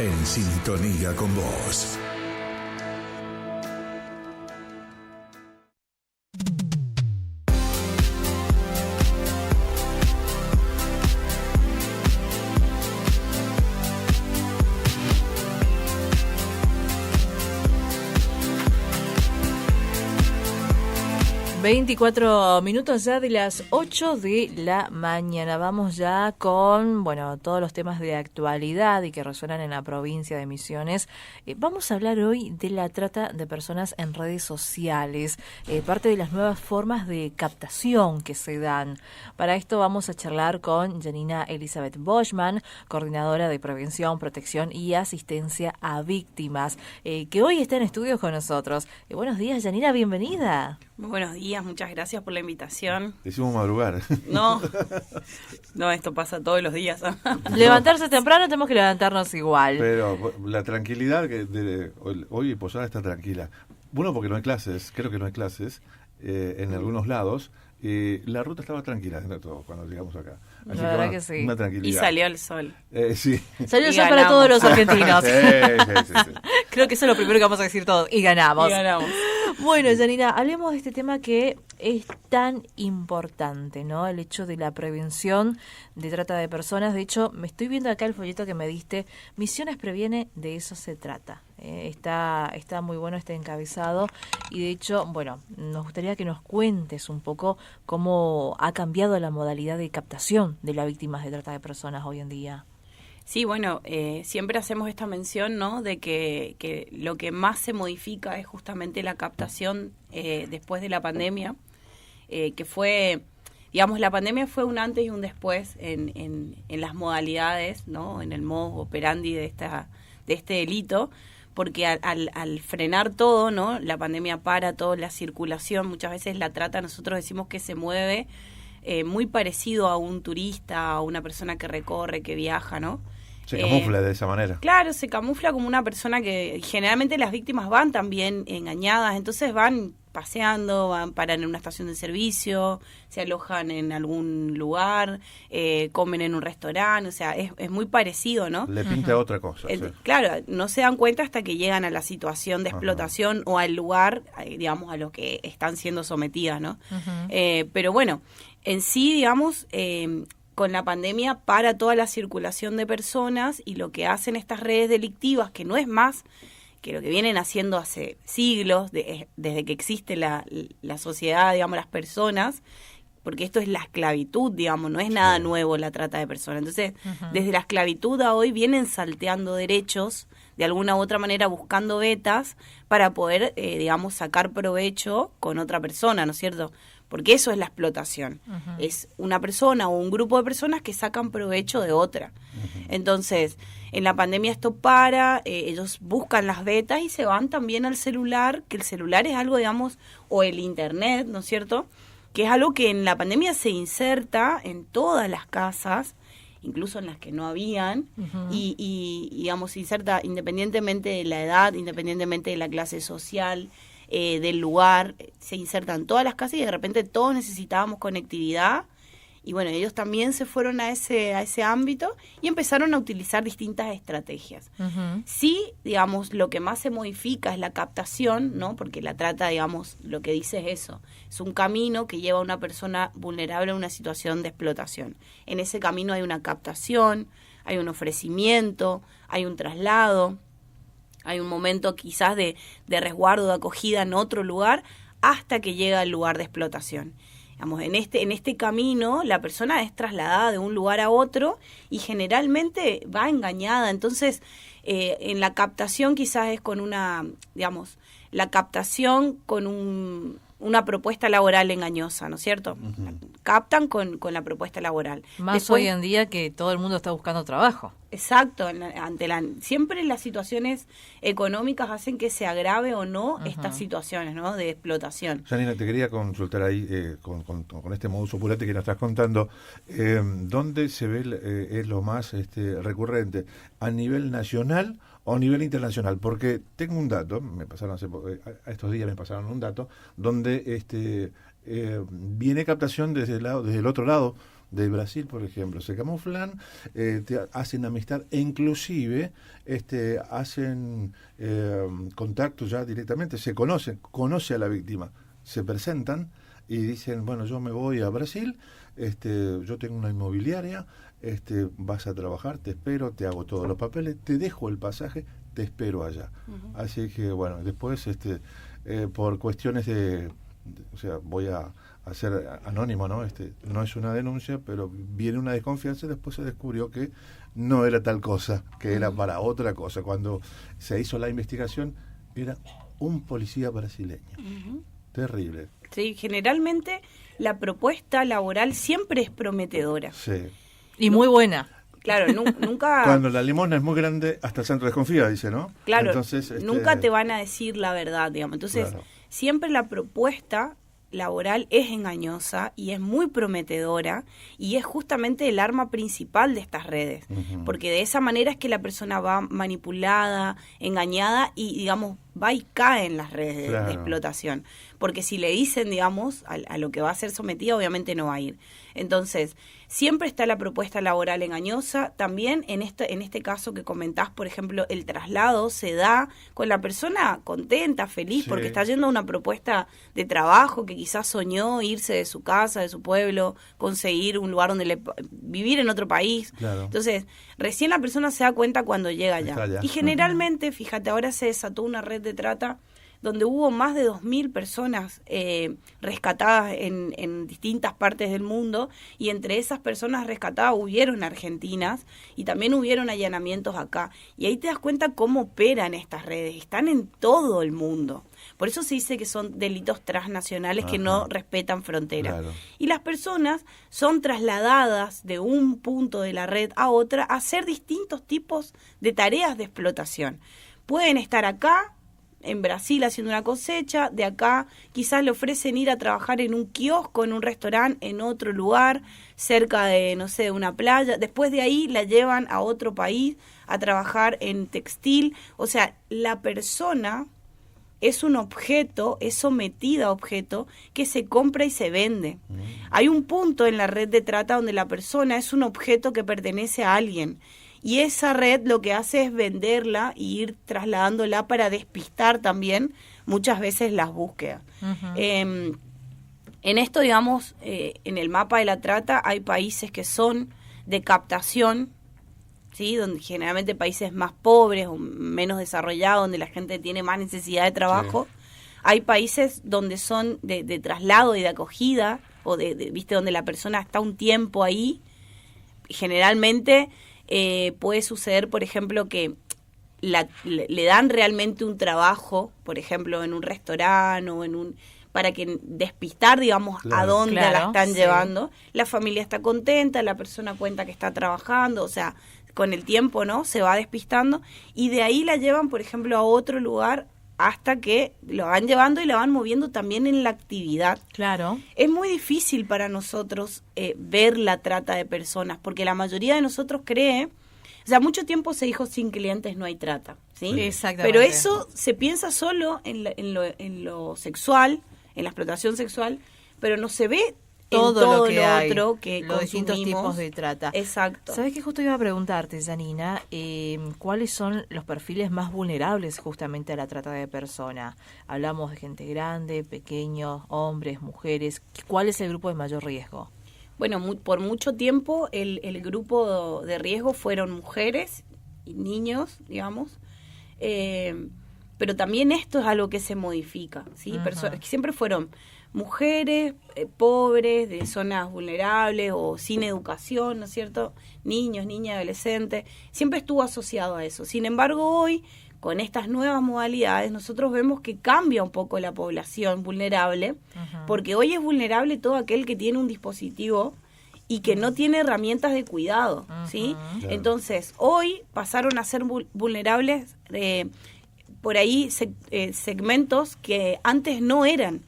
En sintonía con vos. ...24 ya de las 8 de la mañana. Vamos ya con, todos los temas de actualidad y que resuenan en la provincia de Misiones. Vamos a hablar hoy de la trata de personas en redes sociales, parte de las nuevas formas de captación que se dan. Para esto vamos a charlar con Janina Elizabeth Boschman, coordinadora de Prevención, Protección y Asistencia a Víctimas, que hoy está en estudios con nosotros. Buenos días, Janina, bienvenida. Muy buenos días, muchas gracias por la invitación. Decimos madrugar. No, esto pasa todos los días. Levantarse temprano, tenemos que levantarnos igual. Pero la tranquilidad que hoy Posada está tranquila. Bueno, porque no hay clases, creo que no hay clases en algunos lados. La ruta estaba tranquila dentro de todo cuando llegamos acá. Así la verdad que sí. Una tranquilidad. Y salió el sol. Sí. Salió el sol para todos los argentinos. Sí. Creo que eso es lo primero que vamos a decir todos. Y ganamos. Bueno, Sí. Janina, hablemos de este tema que es tan importante, ¿no? El hecho de la prevención de trata de personas. De hecho, me estoy viendo acá el folleto que me diste. Misiones previene, de eso se trata. Está muy bueno este encabezado. Y de hecho, nos gustaría que nos cuentes un poco cómo ha cambiado la modalidad de captación de las víctimas de trata de personas hoy en día. Sí, siempre hacemos esta mención, ¿no? De que lo que más se modifica es justamente la captación después de la pandemia, que fue, la pandemia fue un antes y un después en las modalidades, ¿no? En el modus operandi de este delito, porque al frenar todo, ¿no? La pandemia para toda la circulación, muchas veces la trata, nosotros decimos que se mueve muy parecido a un turista, a una persona que recorre, que viaja, ¿no? Se camufla de esa manera. Claro, se camufla como una persona que generalmente las víctimas van también engañadas, entonces van paseando, paran en una estación de servicio, se alojan en algún lugar, comen en un restaurante, o sea, es muy parecido, ¿no? Le pinta otra cosa. Sí. Claro, no se dan cuenta hasta que llegan a la situación de explotación o al lugar, a lo que están siendo sometidas, ¿no? Pero en sí, con la pandemia para toda la circulación de personas y lo que hacen estas redes delictivas, que no es más que lo que vienen haciendo hace siglos, desde que existe la sociedad, las personas, porque esto es la esclavitud, no es nada nuevo la trata de personas. Entonces, desde la esclavitud a hoy vienen salteando derechos, de alguna u otra manera buscando vetas para poder, sacar provecho con otra persona, ¿no es cierto? Porque eso es la explotación. Es una persona o un grupo de personas que sacan provecho de otra. Entonces, en la pandemia esto ellos buscan las vetas y se van también al celular, que el celular es algo, o el internet, ¿no es cierto?, que es algo que en la pandemia se inserta en todas las casas, incluso en las que no habían, y se inserta independientemente de la edad, independientemente de la clase social, del lugar, se insertan todas las casas y de repente todos necesitábamos conectividad y ellos también se fueron a ese ámbito y empezaron a utilizar distintas estrategias. Sí, lo que más se modifica es la captación, ¿no? Porque la trata, lo que dice es eso, es un camino que lleva a una persona vulnerable a una situación de explotación. En ese camino hay una captación, hay un ofrecimiento, hay un traslado, hay un momento quizás de resguardo, de acogida en otro lugar, hasta que llega al lugar de explotación. En este camino la persona es trasladada de un lugar a otro y generalmente va engañada. Entonces, en la captación quizás es con la captación con una propuesta laboral engañosa, ¿no es cierto? Captan con la propuesta laboral. Más Después, hoy en día que todo el mundo está buscando trabajo. Exacto, siempre las situaciones económicas hacen que se agrave o no estas situaciones, ¿no?, de explotación. Janina, te quería consultar ahí con este modus operandi que nos estás contando, ¿dónde se ve es lo más recurrente? ¿A nivel nacional o a nivel internacional? Porque tengo un dato, a estos días me pasaron un dato, donde viene captación desde el otro lado de Brasil, por ejemplo, se camuflan, hacen amistad e inclusive hacen contacto ya directamente, conoce a la víctima, se presentan y dicen, bueno, yo me voy a Brasil, yo tengo una inmobiliaria, vas a trabajar, te espero, te hago todos los papeles, te dejo el pasaje, te espero allá. Uh-huh. Así que, bueno, después, por cuestiones o sea, voy a ser anónimo, ¿no? No es una denuncia, pero viene una desconfianza y después se descubrió que no era tal cosa, que era para otra cosa. Cuando se hizo la investigación, era un policía brasileño. Uh-huh. Terrible. Sí, generalmente la propuesta laboral siempre es prometedora. Sí. Y muy buena. Claro, nunca... Cuando la limona es muy grande, hasta el centro desconfía, dice, ¿no? Claro, entonces, nunca te van a decir la verdad, digamos. Entonces, claro, siempre la propuesta laboral es engañosa y es muy prometedora y es justamente el arma principal de estas redes, uh-huh, porque de esa manera es que la persona va manipulada, engañada y, digamos, va y cae en las redes claro, de explotación, porque si le dicen, digamos, a lo que va a ser sometida, obviamente no va a ir. Entonces, siempre está la propuesta laboral engañosa. También en este caso que comentás, por ejemplo, el traslado se da con la persona contenta, feliz, sí, porque está yendo a una propuesta de trabajo que quizás soñó irse de su casa, de su pueblo, conseguir un lugar donde vivir en otro país. Claro. Entonces, recién la persona se da cuenta cuando llega allá. Y generalmente, uh-huh, fíjate, ahora se desató una red de trata donde hubo más de 2.000 personas rescatadas en distintas partes del mundo, y entre esas personas rescatadas hubieron argentinas y también hubieron allanamientos acá. Y ahí te das cuenta cómo operan estas redes, están en todo el mundo. Por eso se dice que son delitos transnacionales, ajá, que no respetan fronteras. Claro. Y las personas son trasladadas de un punto de la red a otra a hacer distintos tipos de tareas de explotación. Pueden estar acá, en Brasil, haciendo una cosecha, de acá quizás le ofrecen ir a trabajar en un kiosco, en un restaurante, en otro lugar, cerca de, no sé, una playa. Después de ahí la llevan a otro país a trabajar en textil. O sea, la persona es un objeto, es sometida a objeto que se compra y se vende. Hay un punto en la red de trata donde la persona es un objeto que pertenece a alguien. Y esa red lo que hace es venderla y ir trasladándola para despistar también muchas veces las búsquedas. Uh-huh. En esto, digamos, en el mapa de la trata hay países que son de captación, ¿sí? Donde generalmente países más pobres o menos desarrollados, donde la gente tiene más necesidad de trabajo. Sí. Hay países donde son de traslado y de acogida, o ¿viste? Donde la persona está un tiempo ahí. Generalmente puede suceder, por ejemplo, que le dan realmente un trabajo, por ejemplo, en un restaurante o para que despistar, digamos, claro, a dónde la están llevando. La familia está contenta, la persona cuenta que está trabajando, o sea, con el tiempo, ¿no? Se va despistando y de ahí la llevan, por ejemplo, a otro lugar hasta que lo van llevando y la van moviendo también en la actividad. Claro. Es muy difícil para nosotros ver la trata de personas, porque la mayoría de nosotros cree, o sea, mucho tiempo se dijo sin clientes no hay trata, ¿sí? Sí, exactamente. Pero eso se piensa solo en lo sexual, en la explotación sexual, pero no se ve todo lo que hay, otro que los distintos tipos de trata. Exacto. ¿Sabes qué? Justo iba a preguntarte, Janina, ¿cuáles son los perfiles más vulnerables justamente a la trata de personas? Hablamos de gente grande, pequeños, hombres, mujeres. ¿Cuál es el grupo de mayor riesgo? Bueno, por mucho tiempo el grupo de riesgo fueron mujeres y niños, digamos, pero también esto es algo que se modifica, ¿sí? Personas que siempre fueron mujeres pobres, de zonas vulnerables o sin educación, ¿no es cierto? Niños, niñas, adolescentes, siempre estuvo asociado a eso. Sin embargo, hoy, con estas nuevas modalidades, nosotros vemos que cambia un poco la población vulnerable, porque hoy es vulnerable todo aquel que tiene un dispositivo y que no tiene herramientas de cuidado, ¿sí? Claro. Entonces, hoy pasaron a ser vulnerables por ahí segmentos que antes no eran.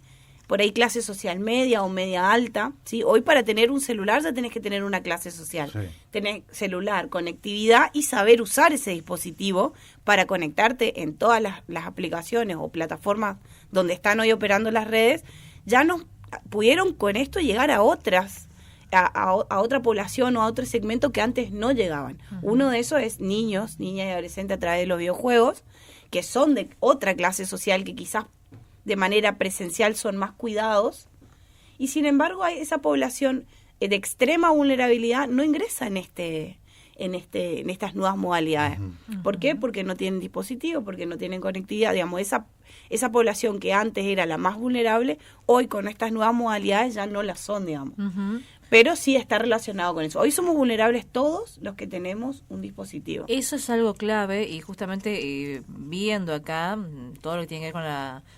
Por ahí clase social media o media alta, ¿sí? Hoy para tener un celular ya tenés que tener una clase social. Sí. Tenés celular, conectividad y saber usar ese dispositivo para conectarte en todas las aplicaciones o plataformas donde están hoy operando las redes. Ya nos pudieron con esto llegar a otras a otra población o a otro segmento que antes no llegaban. Uno de esos es niños, niñas y adolescentes a través de los videojuegos, que son de otra clase social que quizás de manera presencial son más cuidados, y sin embargo esa población de extrema vulnerabilidad no ingresa en estas nuevas modalidades. ¿Por qué? Porque no tienen dispositivo, porque no tienen conectividad. Digamos, esa población que antes era la más vulnerable, hoy con estas nuevas modalidades ya no la son, digamos. Pero sí está relacionado con eso. Hoy somos vulnerables todos los que tenemos un dispositivo. Eso es algo clave, y justamente viendo acá todo lo que tiene que ver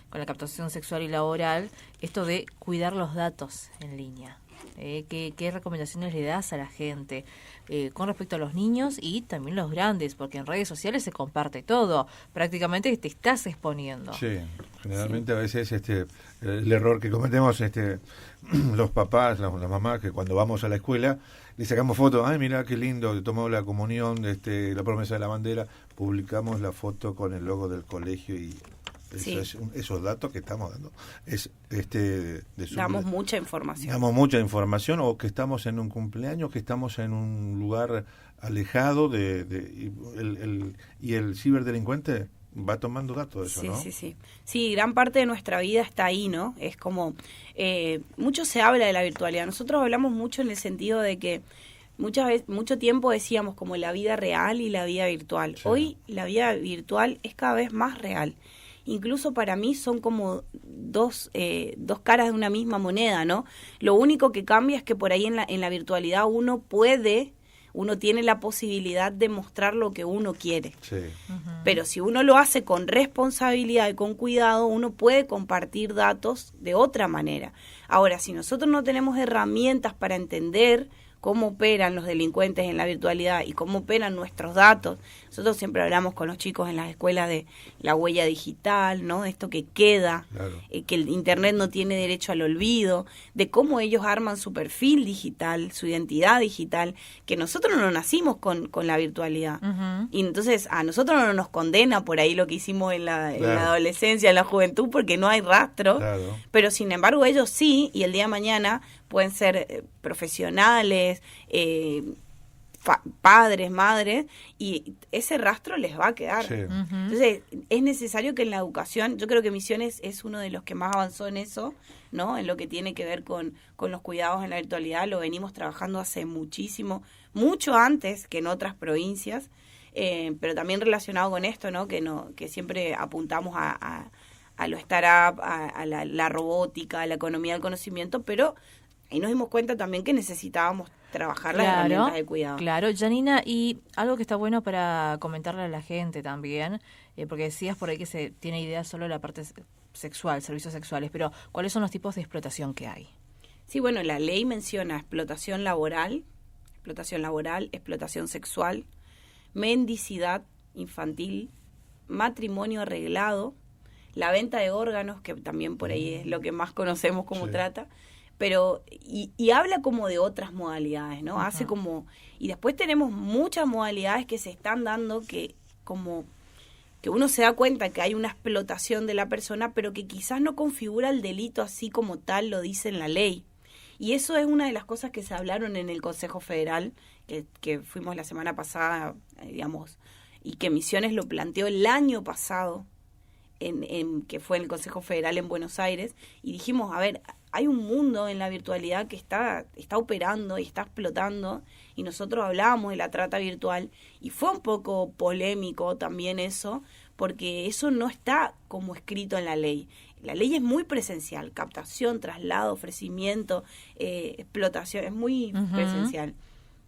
con la captación sexual y laboral, esto de cuidar los datos en línea. ¿Qué recomendaciones le das a la gente con respecto a los niños y también los grandes? Porque en redes sociales se comparte todo, prácticamente te estás exponiendo. Sí, generalmente a veces el error que cometemos los papás, las mamás, que cuando vamos a la escuela le sacamos fotos, ay mira qué lindo, tomamos la comunión, la promesa de la bandera, publicamos la foto con el logo del colegio y esos datos que estamos dando damos mucha información. Damos mucha información, o que estamos en un cumpleaños, que estamos en un lugar alejado y el ciberdelincuente va tomando datos de eso, sí, ¿no? Sí, gran parte de nuestra vida está ahí, ¿no? Es como, mucho se habla de la virtualidad. Nosotros hablamos mucho en el sentido de que mucho tiempo decíamos como la vida real y la vida virtual. Sí. Hoy la vida virtual es cada vez más real. Incluso para mí son como dos caras de una misma moneda, ¿no? Lo único que cambia es que por ahí en la virtualidad uno tiene la posibilidad de mostrar lo que uno quiere. Sí. Pero si uno lo hace con responsabilidad y con cuidado, uno puede compartir datos de otra manera. Ahora, si nosotros no tenemos herramientas para entender cómo operan los delincuentes en la virtualidad y cómo operan nuestros datos. Nosotros siempre hablamos con los chicos en las escuelas de la huella digital, ¿no? De esto que queda, claro. Que el Internet no tiene derecho al olvido, de cómo ellos arman su perfil digital, su identidad digital, que nosotros no nacimos con la virtualidad. Y entonces a nosotros no nos condena por ahí lo que hicimos en la adolescencia, en la juventud, porque no hay rastro, pero sin embargo ellos sí, y el día de mañana pueden ser profesionales, padres, madres, y ese rastro les va a quedar. Sí. Entonces, es necesario que en la educación, yo creo que Misiones es uno de los que más avanzó en eso, ¿no? En lo que tiene que ver con los cuidados en la virtualidad, lo venimos trabajando hace mucho antes que en otras provincias, pero también relacionado con esto, ¿no? Que siempre apuntamos a lo startup, a la robótica, a la economía del conocimiento, pero ahí nos dimos cuenta también que necesitábamos trabajar las herramientas de cuidado. Claro, Janina, y algo que está bueno para comentarle a la gente también, porque decías por ahí que se tiene idea solo de la parte sexual, servicios sexuales, pero ¿cuáles son los tipos de explotación que hay? Sí, bueno, la ley menciona explotación laboral, explotación sexual, mendicidad infantil, matrimonio arreglado, la venta de órganos, que también por ahí es lo que más conocemos como trata, pero y habla como de otras modalidades, ¿no? Hace como, y después tenemos muchas modalidades que se están dando que uno se da cuenta que hay una explotación de la persona, pero que quizás no configura el delito así como tal lo dice en la ley. Y eso es una de las cosas que se hablaron en el Consejo Federal, que fuimos la semana pasada, digamos, y que Misiones lo planteó el año pasado, que fue en el Consejo Federal en Buenos Aires, y dijimos, a ver, hay un mundo en la virtualidad que está operando y está explotando, y nosotros hablábamos de la trata virtual, y fue un poco polémico también eso, porque eso no está como escrito en la ley. La ley es muy presencial, captación, traslado, ofrecimiento, explotación, es muy presencial.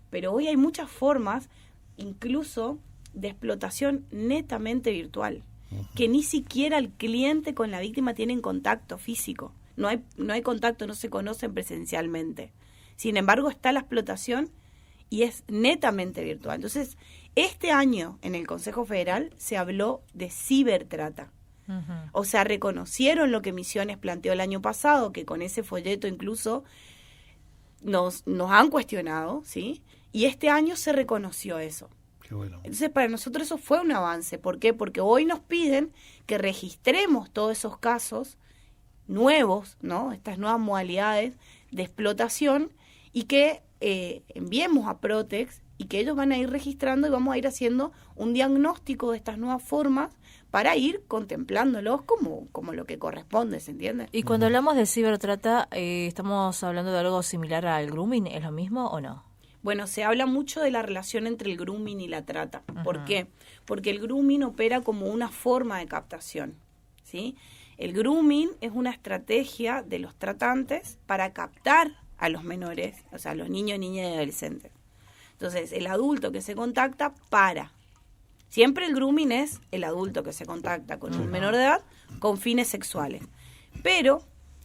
Pero hoy hay muchas formas, incluso de explotación netamente virtual, que ni siquiera el cliente con la víctima tienen contacto físico. No hay contacto, no se conocen presencialmente. Sin embargo, está la explotación y es netamente virtual. Entonces, este año en el Consejo Federal se habló de cibertrata. O sea, reconocieron lo que Misiones planteó el año pasado, que con ese folleto incluso nos han cuestionado, ¿sí? Y este año se reconoció eso. Qué bueno. Entonces, para nosotros eso fue un avance. ¿Por qué? Porque hoy nos piden que registremos todos esos casos nuevos, ¿no? Estas nuevas modalidades de explotación, y que enviemos a Protex y que ellos van a ir registrando y vamos a ir haciendo un diagnóstico de estas nuevas formas para ir contemplándolos como lo que corresponde, ¿se entiende? Y cuando hablamos de cibertrata, ¿estamos hablando de algo similar al grooming? ¿Es lo mismo o no? Bueno, se habla mucho de la relación entre el grooming y la trata. ¿Por qué? Porque el grooming opera como una forma de captación, ¿sí? El grooming es una estrategia de los tratantes para captar a los menores, o sea, a los niños, niñas y adolescentes. Entonces, el adulto que se contacta siempre el grooming es el adulto que se contacta con un menor de edad con fines sexuales. Pero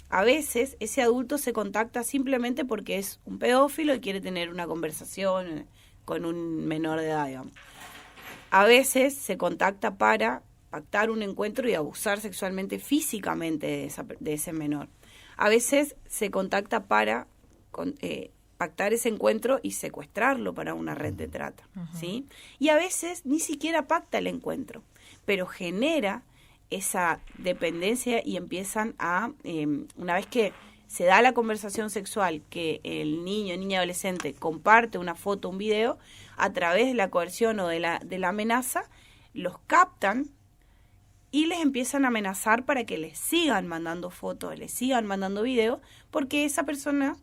a veces ese adulto se contacta simplemente porque es un pedófilo y quiere tener una conversación con un menor de edad, digamos. A veces se contacta para pactar un encuentro y abusar sexualmente, físicamente de ese menor. A veces se contacta para pactar ese encuentro y secuestrarlo para una red de trata, ¿sí? Y a veces ni siquiera pacta el encuentro, pero genera esa dependencia y empiezan a, una vez que se da la conversación sexual, que el niño, niña, adolescente comparte una foto, un video, a través de la coerción o de la amenaza, los captan y les empiezan a amenazar para que les sigan mandando fotos, les sigan mandando videos, porque esa persona,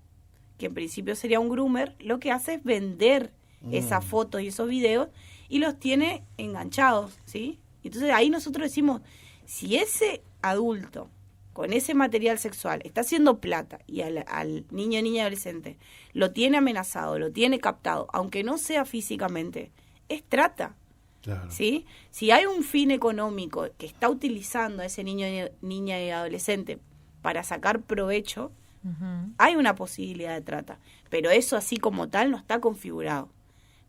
que en principio sería un groomer, lo que hace es vender esas fotos y esos videos y los tiene enganchados, ¿sí? Entonces ahí nosotros decimos, si ese adulto con ese material sexual está haciendo plata y al niño, niña, adolescente lo tiene amenazado, lo tiene captado, aunque no sea físicamente, es trata. Claro. ¿Sí? Si hay un fin económico que está utilizando a ese niño, niña y adolescente para sacar provecho, hay una posibilidad de trata, pero eso así como tal no está configurado.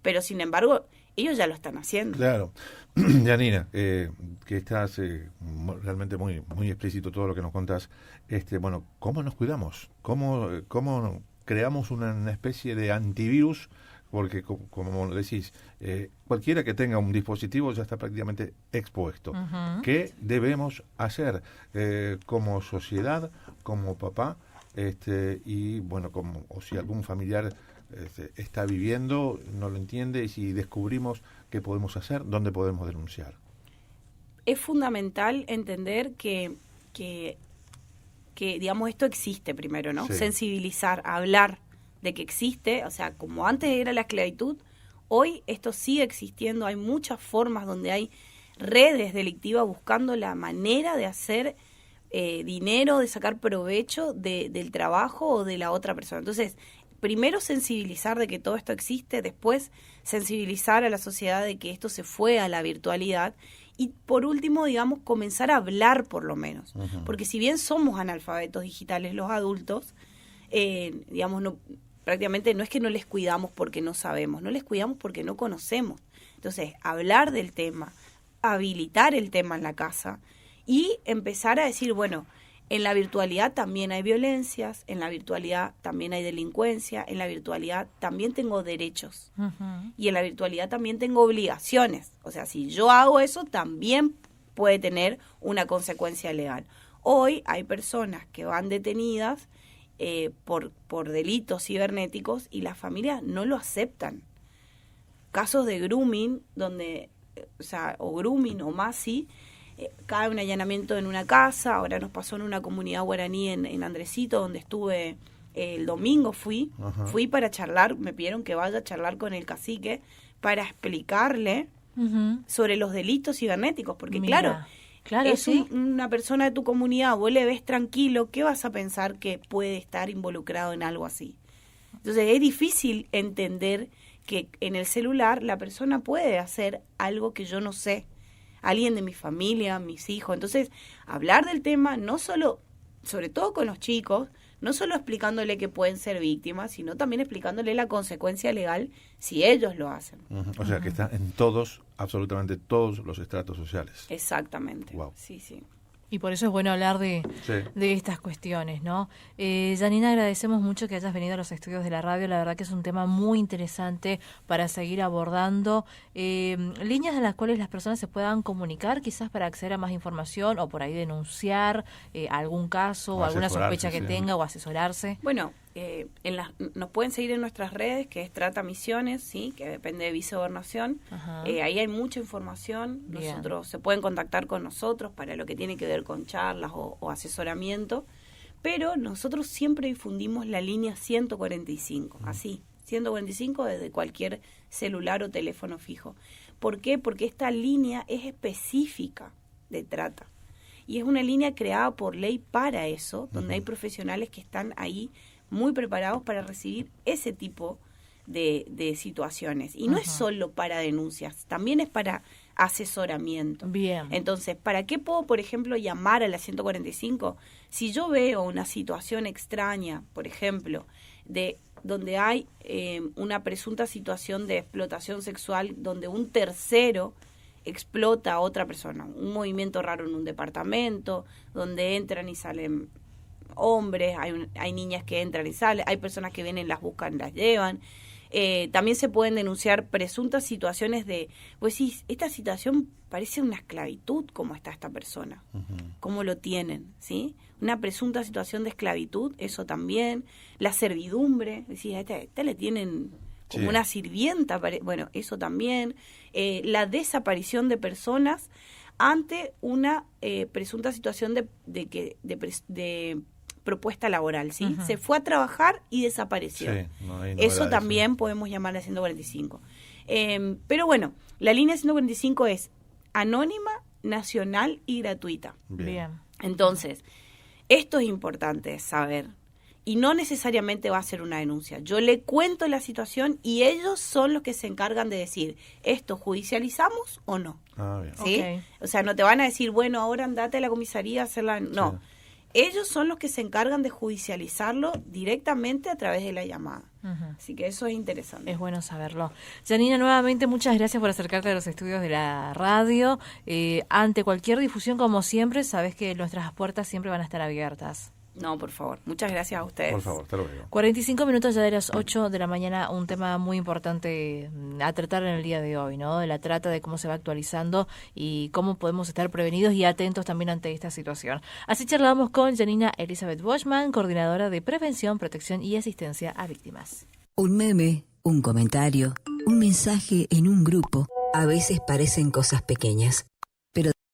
Pero sin embargo, ellos ya lo están haciendo. Claro. Janina, que estás realmente muy explícito todo lo que nos contás. Bueno, ¿cómo nos cuidamos? ¿Cómo creamos una especie de antivirus? Porque, como decís, cualquiera que tenga un dispositivo ya está prácticamente expuesto. ¿Qué debemos hacer como sociedad, como papá? Y bueno, o si algún familiar está viviendo, no lo entiende, y si descubrimos qué podemos hacer, dónde podemos denunciar. Es fundamental entender que digamos, esto existe primero, ¿no? Sí. Sensibilizar, hablar de que existe, o sea, como antes era la esclavitud, hoy esto sigue existiendo, hay muchas formas donde hay redes delictivas buscando la manera de hacer dinero, de sacar provecho del trabajo o de la otra persona. Entonces, primero sensibilizar de que todo esto existe, después sensibilizar a la sociedad de que esto se fue a la virtualidad y por último, digamos, comenzar a hablar por lo menos. Porque si bien somos analfabetos digitales los adultos, digamos, prácticamente no es que no les cuidamos porque no sabemos, no les cuidamos porque no conocemos. Entonces, hablar del tema, habilitar el tema en la casa y empezar a decir, bueno, en la virtualidad también hay violencias, en la virtualidad también hay delincuencia, en la virtualidad también tengo derechos y en la virtualidad también tengo obligaciones. O sea, si yo hago eso, también puede tener una consecuencia legal. Hoy hay personas que van detenidas por delitos cibernéticos y las familias no lo aceptan. Casos de grooming, donde, o grooming o más, sí, cae un allanamiento en una casa. Ahora nos pasó en una comunidad guaraní en Andresito, donde estuve el domingo, fui para charlar, me pidieron que vaya a charlar con el cacique para explicarle sobre los delitos cibernéticos, porque claro, es ¿sí? Una persona de tu comunidad, vos le ves tranquilo, ¿qué vas a pensar que puede estar involucrado en algo así? Entonces es difícil entender que en el celular la persona puede hacer algo que yo no sé, alguien de mi familia, mis hijos. Entonces, hablar del tema, no solo, sobre todo con los chicos, no solo explicándole que pueden ser víctimas, sino también explicándole la consecuencia legal si ellos lo hacen. O sea, que está en todos, absolutamente todos los estratos sociales. Exactamente. Wow. Sí, sí. Y por eso es bueno hablar de estas cuestiones, ¿no? Janina, agradecemos mucho que hayas venido a los estudios de la radio. La verdad que es un tema muy interesante para seguir abordando. Líneas en las cuales las personas se puedan comunicar, quizás para acceder a más información o por ahí denunciar algún caso o alguna sospecha que tenga o asesorarse. Bueno, nos pueden seguir en nuestras redes, que es Trata Misiones, ¿sí? Que depende de Vicegobernación. Ahí hay mucha información. Nosotros se pueden contactar con nosotros para lo que tiene que ver con charlas o asesoramiento. Pero nosotros siempre difundimos la línea 145, así, 145 desde cualquier celular o teléfono fijo. ¿Por qué? Porque esta línea es específica de trata. Y es una línea creada por ley para eso, donde hay profesionales que están ahí muy preparados para recibir ese tipo de situaciones. Y no es solo para denuncias, también es para asesoramiento. Bien. Entonces, ¿para qué puedo, por ejemplo, llamar a la 145? Si yo veo una situación extraña, por ejemplo, de donde hay una presunta situación de explotación sexual, donde un tercero explota a otra persona, un movimiento raro en un departamento, donde entran y salen hombres, hay niñas que entran y salen, hay personas que vienen, las buscan, las llevan. También se pueden denunciar presuntas situaciones de, pues sí, esta situación parece una esclavitud, como está esta persona, cómo lo tienen, ¿sí? Una presunta situación de esclavitud, eso también. La servidumbre, decís, a esta le tienen como una sirvienta, bueno, eso también. La desaparición de personas ante una presunta situación de propuesta laboral, ¿sí? Se fue a trabajar y desapareció. Sí, eso también podemos llamar a 145. Pero bueno, la línea 145 es anónima, nacional y gratuita. Bien. Entonces, esto es importante saber. Y no necesariamente va a ser una denuncia. Yo le cuento la situación y ellos son los que se encargan de decir, ¿esto judicializamos o no? Bien. ¿Sí? Okay. O sea, no te van a decir, bueno, ahora andate a la comisaría a hacerla. No. Sí. Ellos son los que se encargan de judicializarlo directamente a través de la llamada. Así que eso es interesante. Es bueno saberlo. Janina, nuevamente muchas gracias por acercarte a los estudios de la radio. Ante cualquier difusión, como siempre, sabes que nuestras puertas siempre van a estar abiertas. No, por favor. Muchas gracias a ustedes. Por favor, hasta luego. 45 minutos ya de las 8 de la mañana, un tema muy importante a tratar en el día de hoy, ¿no? De la trata, de cómo se va actualizando y cómo podemos estar prevenidos y atentos también ante esta situación. Así charlamos con Janina Elizabeth Boschman, coordinadora de Prevención, Protección y Asistencia a Víctimas. Un meme, un comentario, un mensaje en un grupo, a veces parecen cosas pequeñas,